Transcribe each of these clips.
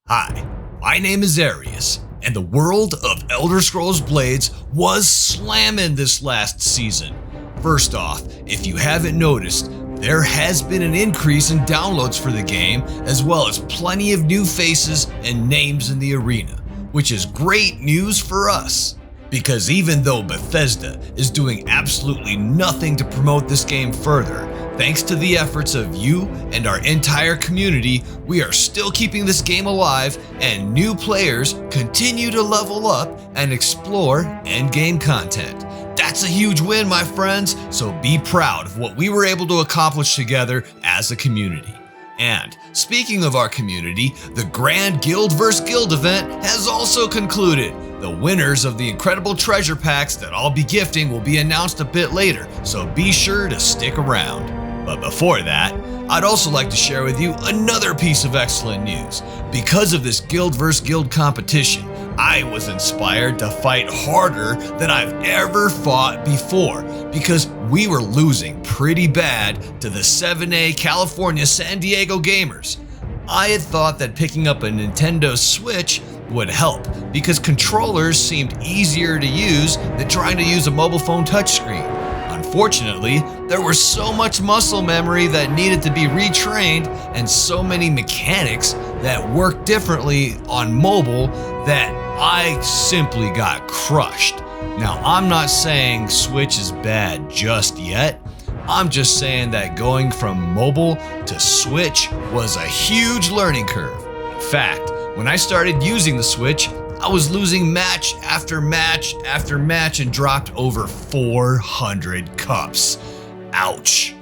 Hi, my name is Dairyus, and the world of Elder Scrolls Blades was slamming this last season. First off, if you haven't noticed, there has been an increase in downloads for the game, as well as plenty of new faces and names in the arena, which is great news for us. Because even though Bethesda is doing absolutely nothing to promote this game further, thanks to the efforts of you and our entire community, we are still keeping this game alive, and new players continue to level up and explore endgame content. That's a huge win, my friends, so be proud of what we were able to accomplish together as a community. And speaking of our community, the Grand Guild vs. Guild event has also concluded. The winners of the incredible treasure packs that I'll be gifting will be announced a bit later, so be sure to stick around. But before that, I'd also like to share with you another piece of excellent news. Because of this Guild vs. Guild competition, I was inspired to fight harder than I've ever fought before, because we were losing pretty bad to the 7A California San Diego gamers. I had thought that picking up a Nintendo Switch would help, because controllers seemed easier to use than trying to use a mobile phone touchscreen. Unfortunately, there was so much muscle memory that needed to be retrained and so many mechanics that worked differently on mobile that I simply got crushed. Now, I'm not saying Switch is bad just yet. I'm just saying that going from mobile to Switch was a huge learning curve. In fact, when I started using the Switch, I was losing match after match after match and dropped over 400 cups. Ouch.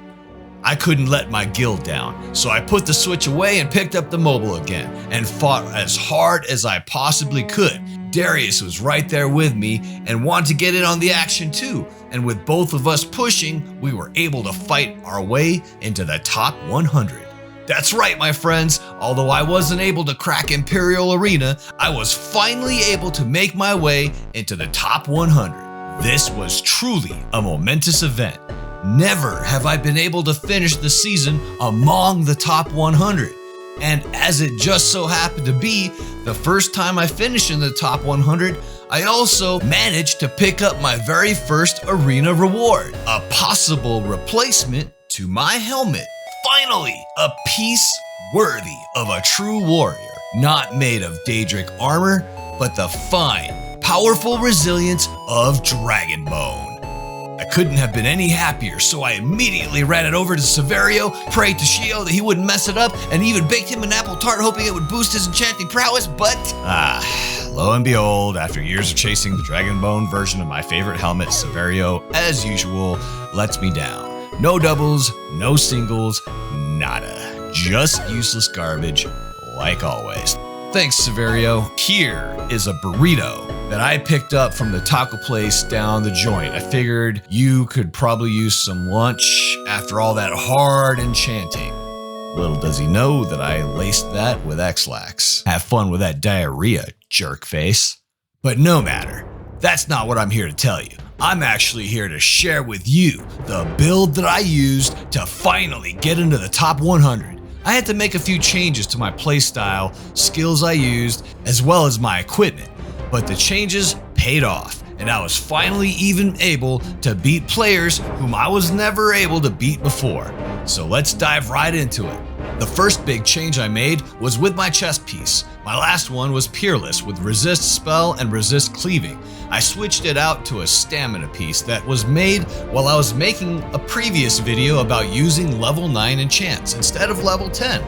I couldn't let my guild down, so I put the Switch away and picked up the mobile again and fought as hard as I possibly could. Dairyus was right there with me and wanted to get in on the action too, and with both of us pushing, we were able to fight our way into the top 100. That's right, my friends, although I wasn't able to crack Imperial Arena, I was finally able to make my way into the top 100. This was truly a momentous event. Never have I been able to finish the season among the top 100. And as it just so happened to be, the first time I finished in the top 100, I also managed to pick up my very first arena reward, a possible replacement to my helmet. Finally, a piece worthy of a true warrior, not made of Daedric armor, but the fine, powerful resilience of Dragonbone. I couldn't have been any happier, so I immediately ran it over to Severio, prayed to Shio that he wouldn't mess it up, and even baked him an apple tart hoping it would boost his enchanting prowess, but lo and behold, after years of chasing the Dragonbone version of my favorite helmet, Severio, as usual, lets me down. No doubles, no singles, nada. Just useless garbage, like always. Thanks, Severio. Here is a burrito that I picked up from the taco place down the joint. I figured you could probably use some lunch after all that hard enchanting. Little does he know that I laced that with X-Lax. Have fun with that diarrhea, jerk face. But no matter, that's not what I'm here to tell you. I'm actually here to share with you the build that I used to finally get into the top 100. I had to make a few changes to my playstyle, skills I used, as well as my equipment, but the changes paid off, and I was finally even able to beat players whom I was never able to beat before. So let's dive right into it. The first big change I made was with my chest piece. My last one was Peerless with resist spell and resist cleaving. I switched it out to a stamina piece that was made while I was making a previous video about using level 9 enchants instead of level 10.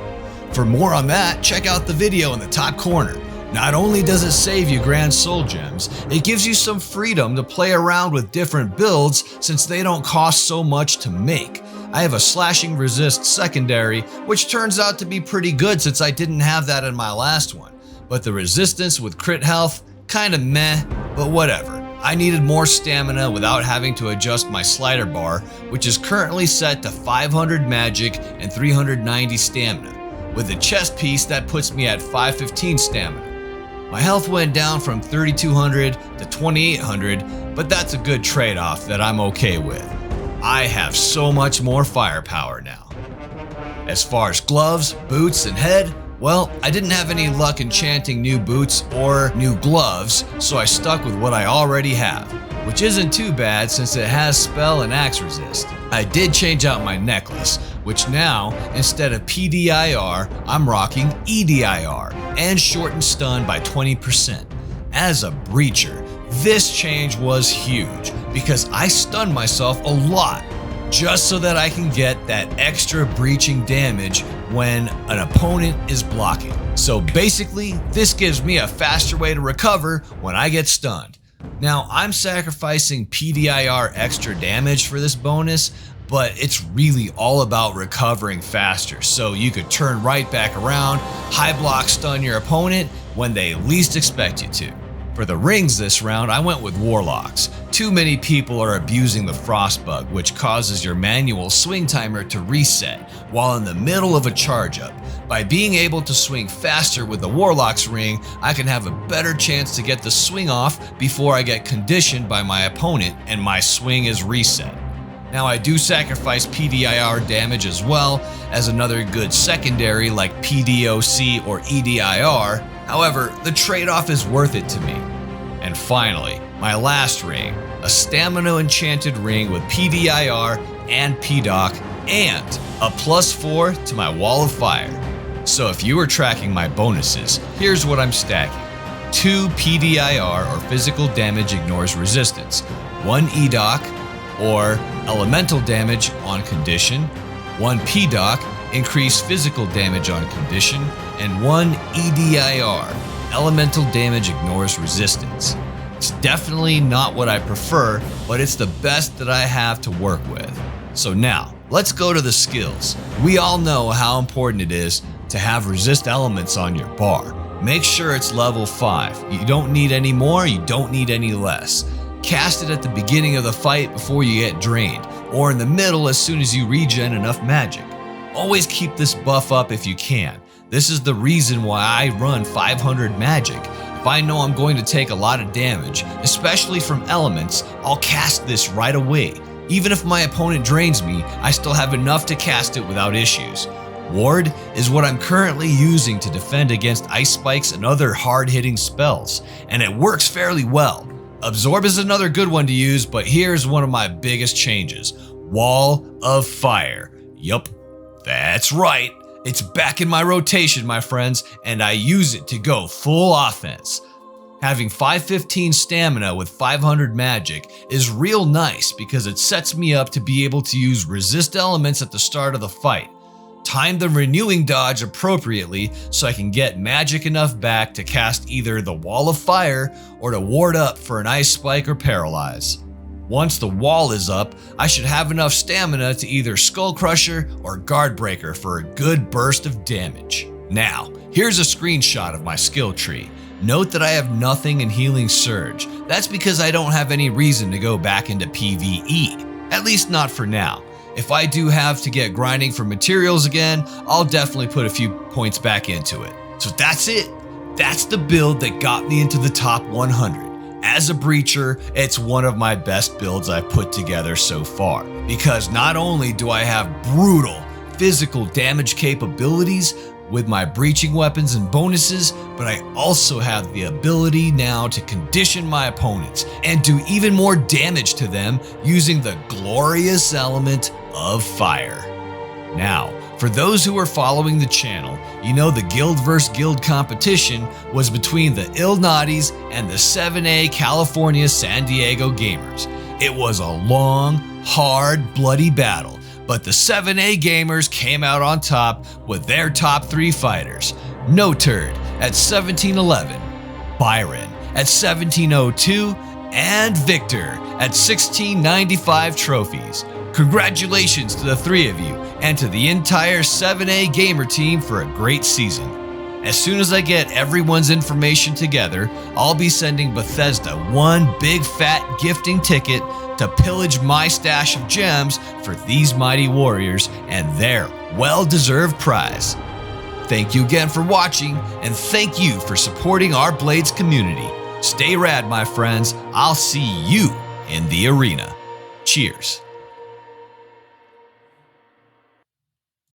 For more on that, check out the video in the top corner. Not only does it save you grand soul gems, it gives you some freedom to play around with different builds since they don't cost so much to make. I have a slashing resist secondary, which turns out to be pretty good since I didn't have that in my last one. But the resistance with crit health, kinda meh, but whatever. I needed more stamina without having to adjust my slider bar, which is currently set to 500 magic and 390 stamina. With the chest piece, that puts me at 515 stamina. My health went down from 3200 to 2800, but that's a good trade-off that I'm okay with. I have so much more firepower now. As far as gloves, boots, and head, Well, I didn't have any luck enchanting new boots or new gloves, so I stuck with what I already have, which isn't too bad since it has spell and axe resist. I did change out my necklace, which now, instead of PDIR, I'm rocking EDIR and shortened stun by 20%. As a breacher, this change was huge because I stunned myself a lot just so that I can get that extra breaching damage when an opponent is blocking. So basically, this gives me a faster way to recover when I get stunned. Now, I'm sacrificing PDIR extra damage for this bonus, but it's really all about recovering faster, so you could turn right back around, high block stun your opponent when they least expect you to. For the rings this round, I went with Warlocks. Too many people are abusing the Frost Bug, which causes your manual swing timer to reset while in the middle of a charge up. By being able to swing faster with the Warlock's ring, I can have a better chance to get the swing off before I get conditioned by my opponent and my swing is reset. Now, I do sacrifice PDIR damage as well as another good secondary like PDOC or EDIR. However, the trade-off is worth it to me. And finally, my last ring, a stamina enchanted ring with PDIR and PDOC and a +4 to my wall of fire. So if you were tracking my bonuses, here's what I'm stacking. 2 PDIR or physical damage ignores resistance, 1 EDOC or elemental damage on condition, 1 PDOC, increased physical damage on condition, and 1 EDIR, elemental damage ignores resistance. It's definitely not what I prefer, but it's the best that I have to work with. So now, let's go to the skills. We all know how important it is to have resist elements on your bar. Make sure it's level 5. You don't need any more, you don't need any less. Cast it at the beginning of the fight before you get drained, or in the middle as soon as you regen enough magic. Always keep this buff up if you can. This is the reason why I run 500 magic. If I know I'm going to take a lot of damage, especially from elements, I'll cast this right away. Even if my opponent drains me, I still have enough to cast it without issues. Ward is what I'm currently using to defend against ice spikes and other hard-hitting spells, and it works fairly well. Absorb is another good one to use, but here's one of my biggest changes. Wall of Fire. Yup, that's right. It's back in my rotation, my friends, and I use it to go full offense. Having 515 stamina with 500 magic is real nice because it sets me up to be able to use resist elements at the start of the fight. Time the renewing dodge appropriately so I can get magic enough back to cast either the Wall of Fire or to ward up for an ice spike or paralyze. Once the wall is up, I should have enough stamina to either Skull Crusher or Guard Breaker for a good burst of damage. Now, here's a screenshot of my skill tree. Note that I have nothing in Healing Surge. That's because I don't have any reason to go back into PvE, at least not for now. If I do have to get grinding for materials again, I'll definitely put a few points back into it. So that's it. That's the build that got me into the top 100. As a breacher, it's one of my best builds I've put together so far, because not only do I have brutal physical damage capabilities with my breaching weapons and bonuses, but I also have the ability now to condition my opponents and do even more damage to them using the glorious element of fire. Now, for those who are following the channel, you know the guild vs. guild competition was between the Illuminati's and the 7A California San Diego Gamers. It was a long, hard, bloody battle, but the 7A Gamers came out on top with their top 3 fighters. No Turd at 1711, Byron at 1702, and Victor at 1695 trophies. Congratulations to the 3 of you and to the entire 7A Gamer team for a great season. As soon as I get everyone's information together, I'll be sending Bethesda one big fat gifting ticket to pillage my stash of gems for these mighty warriors and their well-deserved prize. Thank you again for watching, and thank you for supporting our Blades community. Stay rad, my friends. I'll see you in the arena. Cheers.